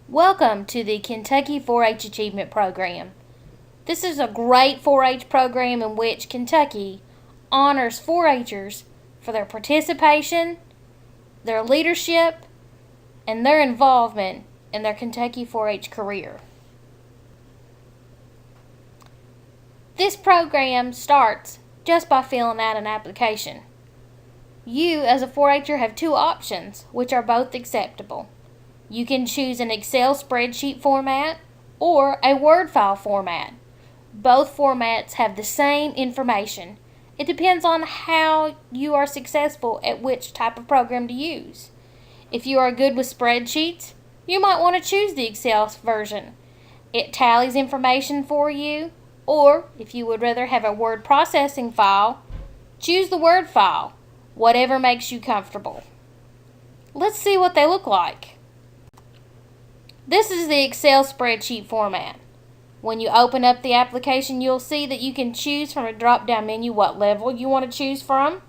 Welcome to the Kentucky 4-H Achievement Program. This is a great 4-H program in which Kentucky honors 4-Hers for their participation, their leadership, and their involvement in their Kentucky 4-H career. This program starts just by filling out an application. You, as a 4-Her, have two options, which are both acceptable. You can choose an Excel spreadsheet format or a Word file format. Both formats have the same information. It depends on how you are successful at which type of program to use. If you are good with spreadsheets, you might want to choose the Excel version. It tallies information for you, or if you would rather have a word processing file, choose the Word file, whatever makes you comfortable. Let's see what they look like. This is the Excel spreadsheet format. When you open up the application, you'll see that you can choose from a drop-down menu what level you want to choose from.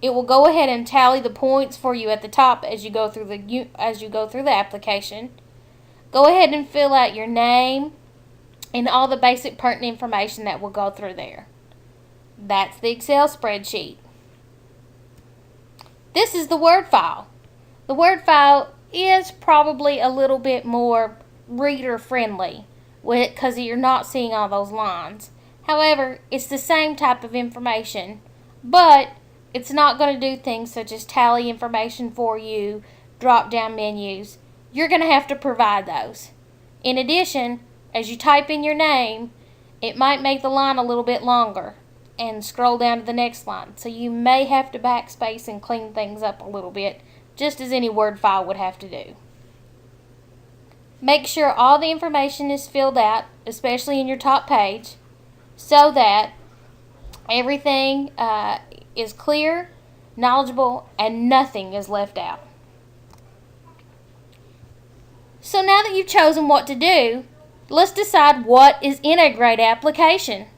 It will go ahead and tally the points for you at the top as you go through the application. Go ahead and fill out your name and all the basic pertinent information that will go through there. That's the Excel spreadsheet. This is the Word file. The Word file is probably a little bit more reader friendly because you're not seeing all those lines. However, it's the same type of information, but it's not going to do things such as tally information for you, drop down menus. You're going to have to provide those. In addition, as you type in your name, it might make the line a little bit longer and scroll down to the next line. So you may have to backspace and clean things up a little bit, just as any Word file would have to do. Make sure all the information is filled out, especially in your top page, so that everything is clear, knowledgeable, and nothing is left out. So now that you've chosen what to do, let's decide what is in a grade application.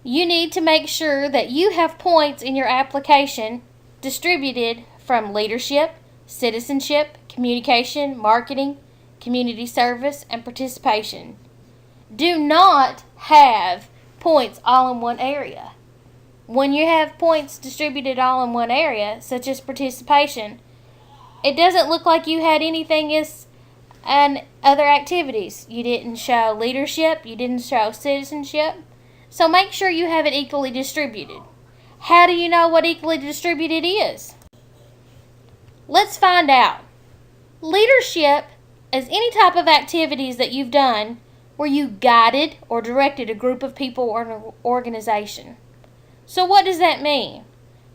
You need to make sure that you have points in your application distributed from leadership, citizenship, communication, marketing, community service, and participation. Do not have points all in one area. When you have points distributed all in one area, such as participation, it doesn't look like you had anything as and other activities. You didn't show leadership, you didn't show citizenship, so make sure you have it equally distributed. How do you know what equally distributed is? Let's find out. Leadership is any type of activities that you've done where you guided or directed a group of people or an organization. So what does that mean?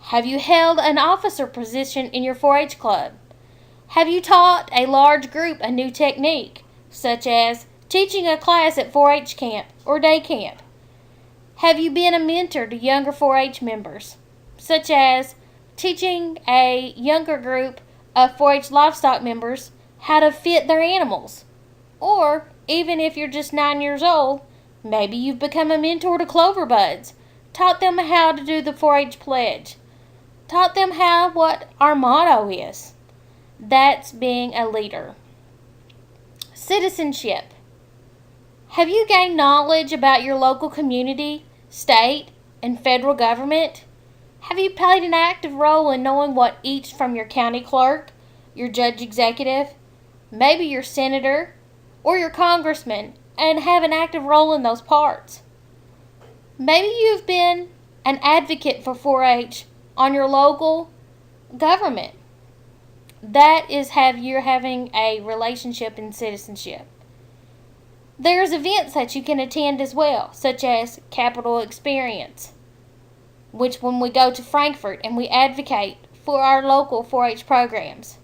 Have you held an officer position in your 4-H club? Have you taught a large group a new technique, such as teaching a class at 4-H camp or day camp? Have you been a mentor to younger 4-H members, such as teaching a younger group of 4-H livestock members how to fit their animals? Or, even if you're just 9 years old, maybe you've become a mentor to Clover Buds, taught them how to do the 4-H pledge, taught them what our motto is. That's being a leader. Citizenship. Have you gained knowledge about your local community, state, and federal government? Have you played an active role in knowing what each from your county clerk, your judge executive, maybe your senator, or your congressman, and have an active role in those parts? Maybe you've been an advocate for 4-H on your local government. That is you're having a relationship in citizenship. There's events that you can attend as well, such as Capital Experience, which when we go to Frankfort and we advocate for our local 4-H programs.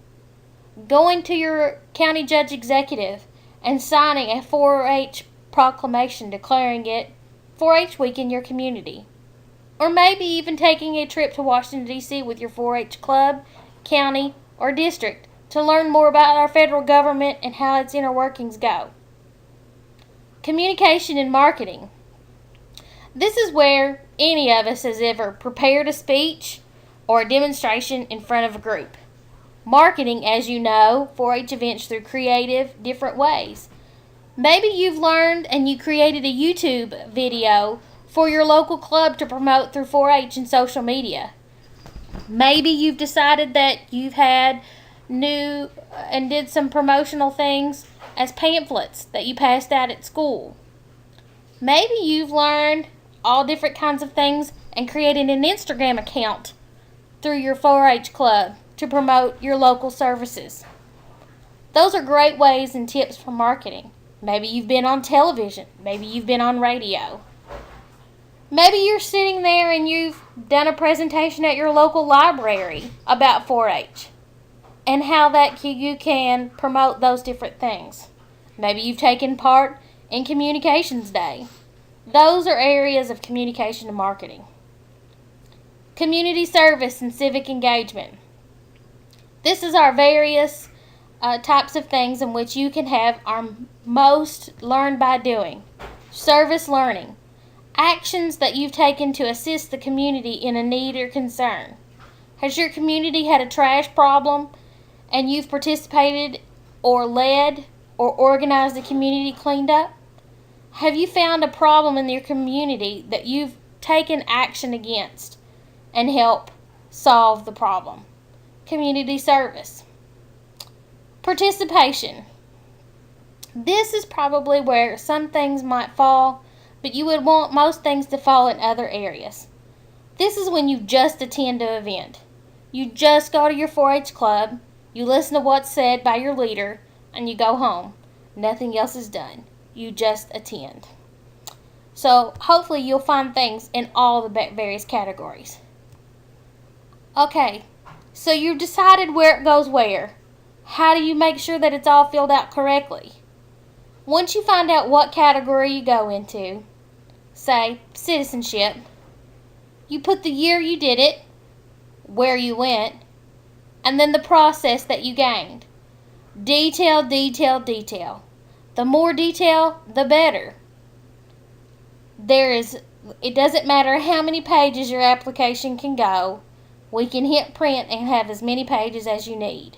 Going to your county judge executive and signing a 4-H proclamation declaring it 4-H week in your community. Or maybe even taking a trip to Washington, D.C. with your 4-H club, county, or district to learn more about our federal government and how its inner workings go. Communication and marketing. This is where any of us has ever prepared a speech or a demonstration in front of a group. marketing, as you know, 4-H events through creative, different ways. Maybe you've learned and you created a YouTube video for your local club to promote through 4-H and social media. Maybe you've decided that you've had new and did some promotional things as pamphlets that you passed out at school. Maybe you've learned all different kinds of things and created an Instagram account through your 4-H club to promote your local services. Those are great ways and tips for marketing. Maybe you've been on television. Maybe you've been on radio. Maybe you're sitting there and you've done a presentation at your local library about 4-H and how that you can promote those different things. Maybe you've taken part in Communications Day. Those are areas of communication and marketing. Community service and civic engagement. This is our various types of things in which you can have our most learned by doing. Service learning. Actions that you've taken to assist the community in a need or concern. Has your community had a trash problem and you've participated or led or organized the community cleaned up? Have you found a problem in your community that you've taken action against and help solve the problem? Community service. Participation. This is probably where some things might fall, but you would want most things to fall in other areas. This is when you just attend an event. You just go to your 4-H club, you listen to what's said by your leader, and you go home. Nothing else is done. You just attend. So hopefully you'll find things in all the various categories. Okay, so you've decided where it goes where. How do you make sure that it's all filled out correctly? Once you find out what category you go into, say citizenship, you put the year you did it, where you went, and then the process that you gained. Detail, detail, detail. The more detail, the better. It doesn't matter how many pages your application can go. We can hit print and have as many pages as you need.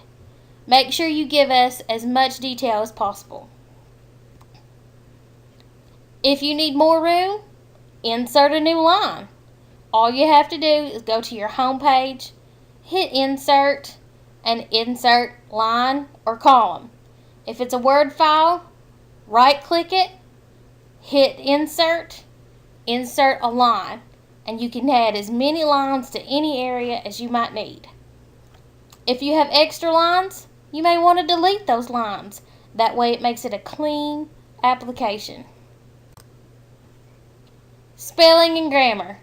Make sure you give us as much detail as possible. If you need more room, insert a new line. All you have to do is go to your home page, hit insert, and insert line or column. If it's a Word file, right-click it, hit insert, insert a line, and you can add as many lines to any area as you might need. If you have extra lines, you may want to delete those lines. That way it makes it a clean application. Spelling and grammar.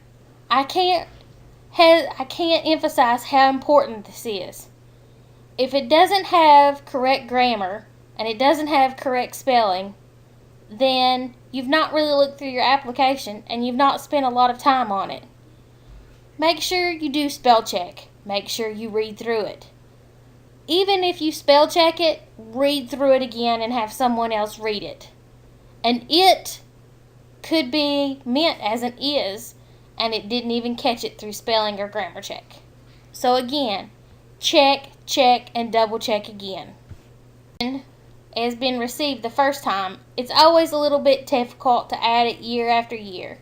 I can't emphasize how important this is. If it doesn't have correct grammar and it doesn't have correct spelling, then you've not really looked through your application and you've not spent a lot of time on it. Make sure you do spell check. Make sure you read through it. Even if you spell check it, read through it again and have someone else read it. And it could be meant as an is, and it didn't even catch it through spelling or grammar check. So again, check, check, and double check again. Has been received the first time, it's always a little bit difficult to add it year after year.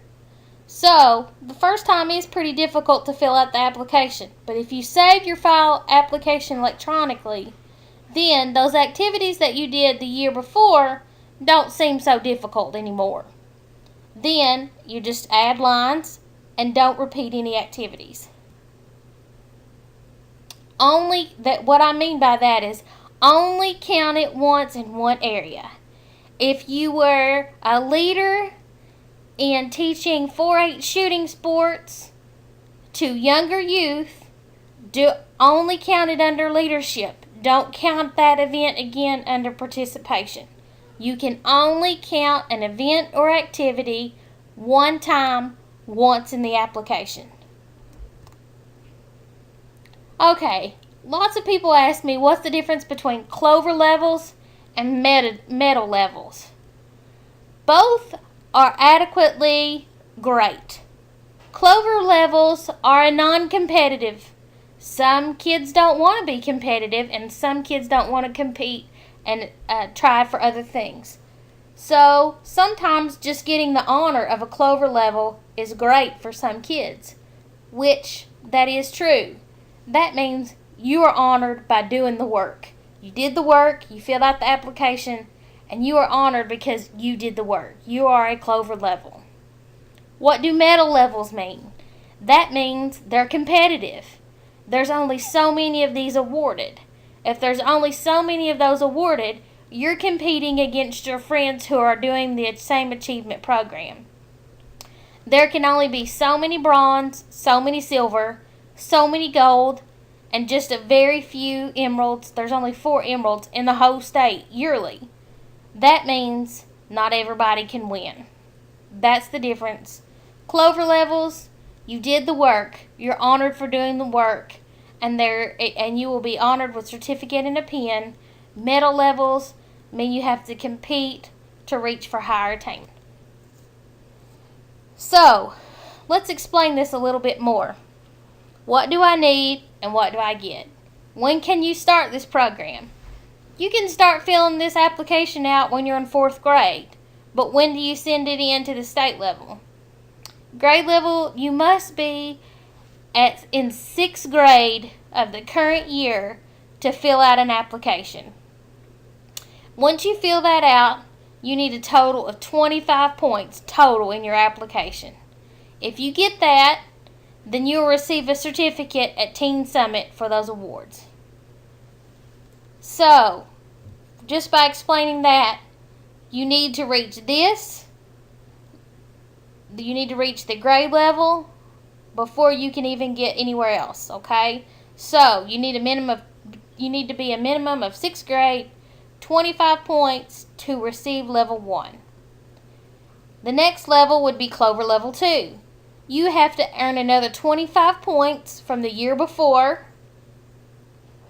So, the first time is pretty difficult to fill out the application, but if you save your file application electronically, then those activities that you did the year before don't seem so difficult anymore. Then, you just add lines and don't repeat any activities. What I mean by that is only count it once in one area. If you were a leader in teaching 4-H shooting sports to younger youth, only count it under leadership. Don't count that event again under participation. You can only count an event or activity one time, once in the application. Okay, lots of people ask me what's the difference between clover levels and medal levels. Both are adequately great. Clover levels are a non-competitive Some kids don't want to be competitive, and some kids don't want to compete and try for other things. So sometimes just getting the honor of a Clover level is great for some kids, which that is true. That means you are honored by doing the work. You did the work, you filled out the application, and you are honored because you did the work. You are a Clover level. What do medal levels mean? That means they're competitive. There's only so many of these awarded. If there's only so many of those awarded, you're competing against your friends who are doing the same achievement program. There can only be so many bronze, so many silver, so many gold, and just a very few emeralds. There's only 4 emeralds in the whole state yearly. That means not everybody can win. That's the difference. Clover levels, you did the work. You're honored for doing the work, and you will be honored with certificate and a pin. Medal levels mean you have to compete to reach for higher attainment. So, let's explain this a little bit more. What do I need and what do I get? When can you start this program? You can start filling this application out when you're in 4th grade, but when do you send it in to the state level? Grade level, you must be in 6th grade of the current year to fill out an application. Once you fill that out, you need a total of 25 points total in your application. If you get that, then you will receive a certificate at Teen Summit for those awards. So, just by explaining that, you need to reach this. You need to reach the grade level before you can even get anywhere else, okay? So, you need to be a minimum of 6th grade, 25 points to receive level 1. The next level would be Clover level 2. You have to earn another 25 points from the year before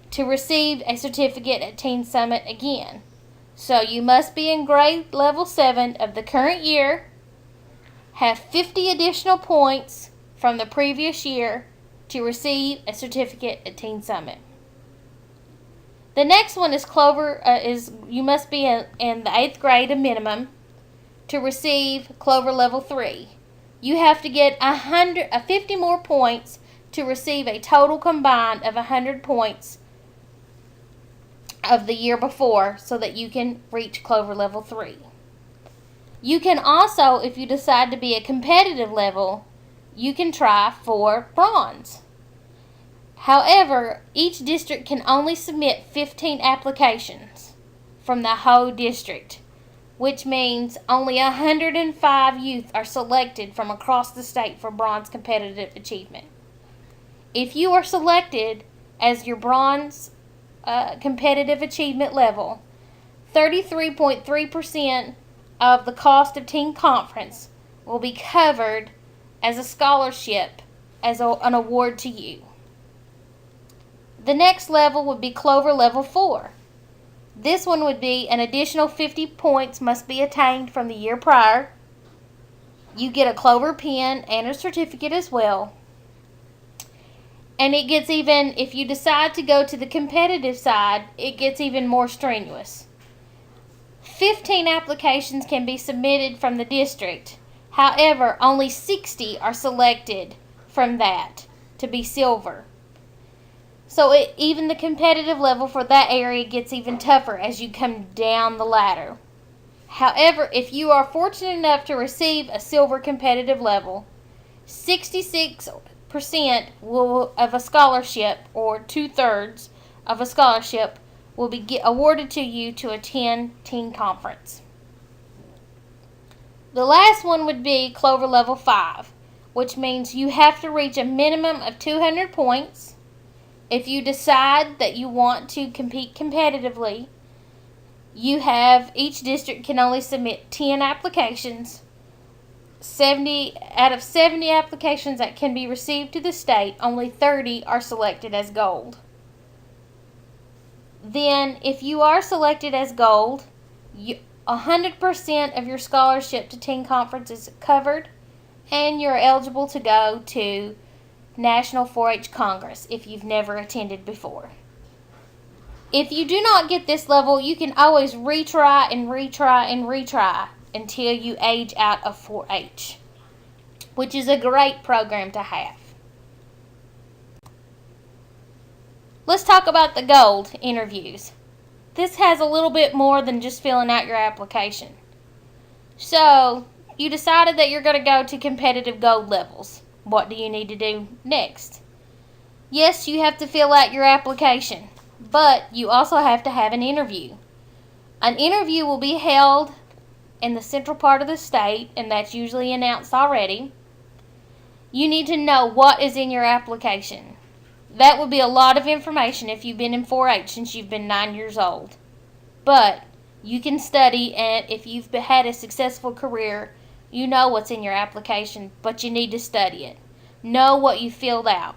to receive a certificate at Teen Summit again. So you must be in grade level 7 of the current year, have 50 additional points from the previous year to receive a certificate at Teen Summit. The next one is you must be in the 8th grade a minimum to receive Clover level 3. You have to get 50 more points to receive a total combined of 100 points of the year before so that you can reach Clover level 3. You can also, if you decide to be a competitive level, you can try for bronze. However, each district can only submit 15 applications from the whole district, which means only 105 youth are selected from across the state for bronze competitive achievement. If you are selected as your bronze competitive achievement level, 33.3% of the cost of teen conference will be covered as a scholarship as an award to you. The next level would be Clover level 4. This one would be an additional 50 points must be attained from the year prior. You get a Clover pin and a certificate as well. And it gets even, if you decide to go to the competitive side, it gets even more strenuous. 15 applications can be submitted from the district. However, only 60 are selected from that to be silver. So even the competitive level for that area gets even tougher as you come down the ladder. However, if you are fortunate enough to receive a silver competitive level, 66% of a scholarship, or 2/3 of a scholarship, will be awarded to you to attend teen conference. The last one would be Clover level 5, which means you have to reach a minimum of 200 points. If you decide that you want to compete competitively, each district can only submit 10 applications. Out of 70 applications that can be received to the state, only 30 are selected as gold. Then, if you are selected as gold, 100% of your scholarship to teen conference is covered, and you're eligible to go to National 4-H Congress if you've never attended before. If you do not get this level, you can always retry and retry and retry until you age out of 4-H, which is a great program to have. Let's talk about the gold interviews. This has a little bit more than just filling out your application. So, you decided that you're going to go to competitive gold levels. What do you need to do next? Yes, you have to fill out your application, but you also have to have an interview. An interview will be held in the central part of the state, and that's usually announced already. You need to know what is in your application. That would be a lot of information if you've been in 4-H since you've been 9 years old. But you can study, and if you've had a successful career, you know what's in your application, but you need to study it. Know what you filled out.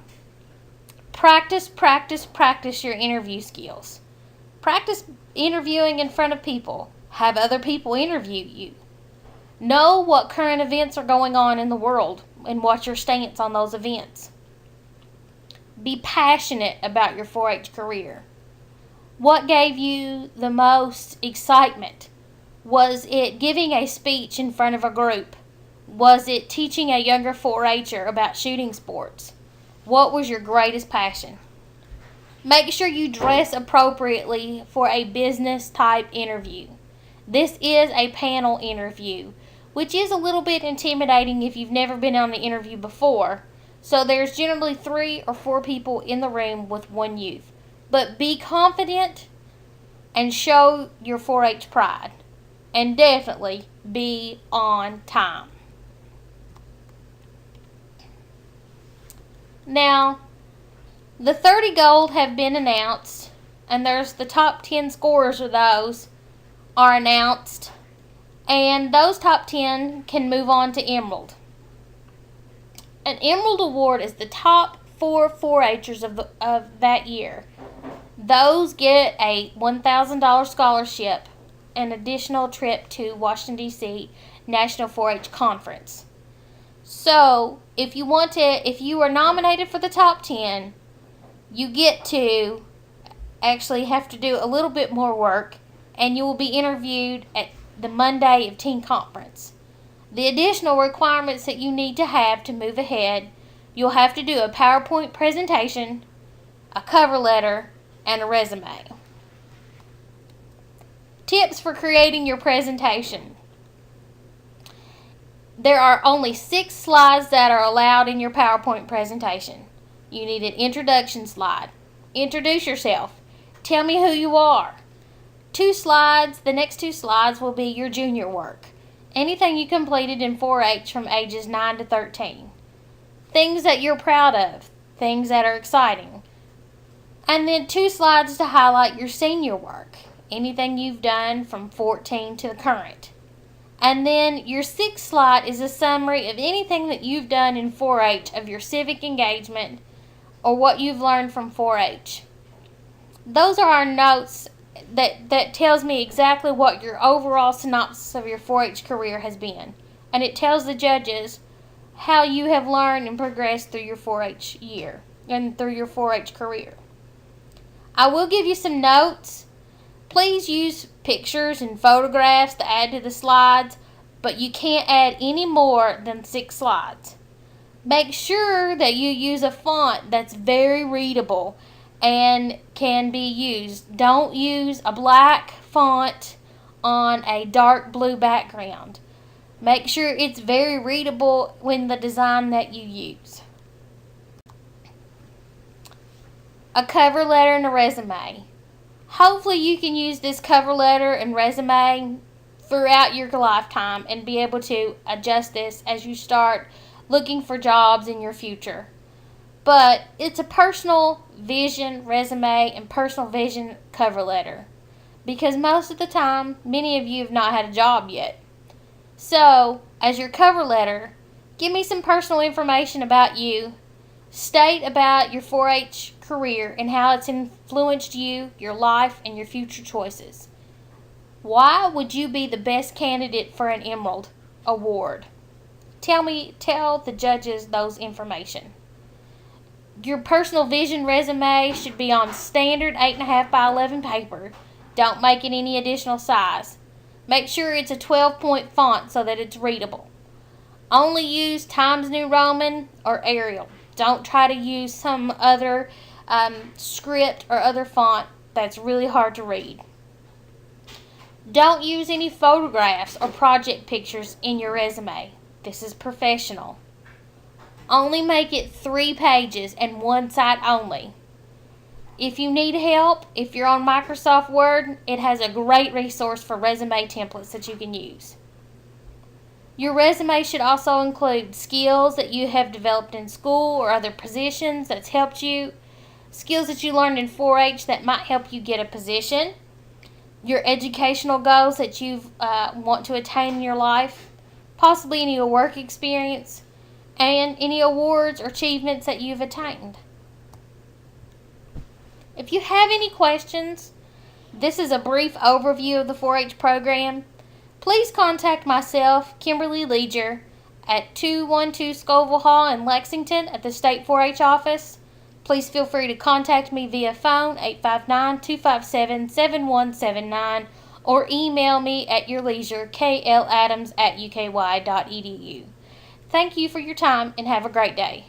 Practice, practice, practice your interview skills. Practice interviewing in front of people. Have other people interview you. Know what current events are going on in the world and what's your stance on those events. Be passionate about your 4-H career. What gave you the most excitement? Was it giving a speech in front of a group? Was it teaching a younger 4-H'er about shooting sports? What was your greatest passion? Make sure you dress appropriately for a business type interview. This is a panel interview, which is a little bit intimidating if you've never been on an interview before. So there's generally 3 or 4 people in the room with one youth. But be confident and show your 4-H pride. And definitely be on time. Now, the 30 gold have been announced, and there's the top 10 scorers of those are announced, and those top 10 can move on to Emerald. An Emerald Award is the top 4 4-H'ers of that year. Those get a $1,000 scholarship, an additional trip to Washington, D.C. National 4-H Conference. So, if you are nominated for the top 10, you get to actually have to do a little bit more work, and you will be interviewed at the Monday of Teen Conference. The additional requirements that you need to have to move ahead, you'll have to do a PowerPoint presentation, a cover letter, and a resume. Tips for creating your presentation. There are only 6 slides that are allowed in your PowerPoint presentation. You need an introduction slide. Introduce yourself. Tell me who you are. 2 slides, the next 2 slides will be your junior work. Anything you completed in 4-H from ages 9 to 13. Things that you're proud of. Things that are exciting. And then 2 slides to highlight your senior work. Anything you've done from 14 to the current. And then your 6th slide is a summary of anything that you've done in 4-H of your civic engagement or what you've learned from 4-H. Those are our notes that tells me exactly what your overall synopsis of your 4-H career has been. And it tells the judges how you have learned and progressed through your 4-H year and through your 4-H career. I will give you some notes. Please use pictures and photographs to add to the slides, but you can't add any more than 6 slides. Make sure that you use a font that's very readable and can be used. Don't use a black font on a dark blue background. Make sure it's very readable in the design that you use. A cover letter and a resume. Hopefully you can use this cover letter and resume throughout your lifetime and be able to adjust this as you start looking for jobs in your future. But it's a personal vision resume and personal vision cover letter, because most of the time, many of you have not had a job yet. So, as your cover letter, give me some personal information about you. State about your 4-H career and how it's influenced you, your life, and your future choices. Why would you be the best candidate for an Emerald Award? Tell the judges those information. Your personal vision resume should be on standard 8.5 by 11 paper. Don't make it any additional size. Make sure it's a 12-point font so that it's readable. Only use Times New Roman or Arial. Don't try to use some other script or other font that's really hard to read. Don't use any photographs or project pictures in your resume. This is professional. Only make it 3 pages and one side only. If you need help, if you're on Microsoft Word, it has a great resource for resume templates that you can use. Your resume should also include skills that you have developed in school or other positions that's helped you, skills that you learned in 4-H that might help you get a position, your educational goals that you want to attain in your life, possibly any work experience, and any awards or achievements that you've attained. If you have any questions, this is a brief overview of the 4-H program. Please contact myself, Kimberly Leger, at 212 Scoville Hall in Lexington at the State 4-H office. Please feel free to contact me via phone 859-257-7179 or email me at your leisure, kladams@uky.edu. Thank you for your time and have a great day.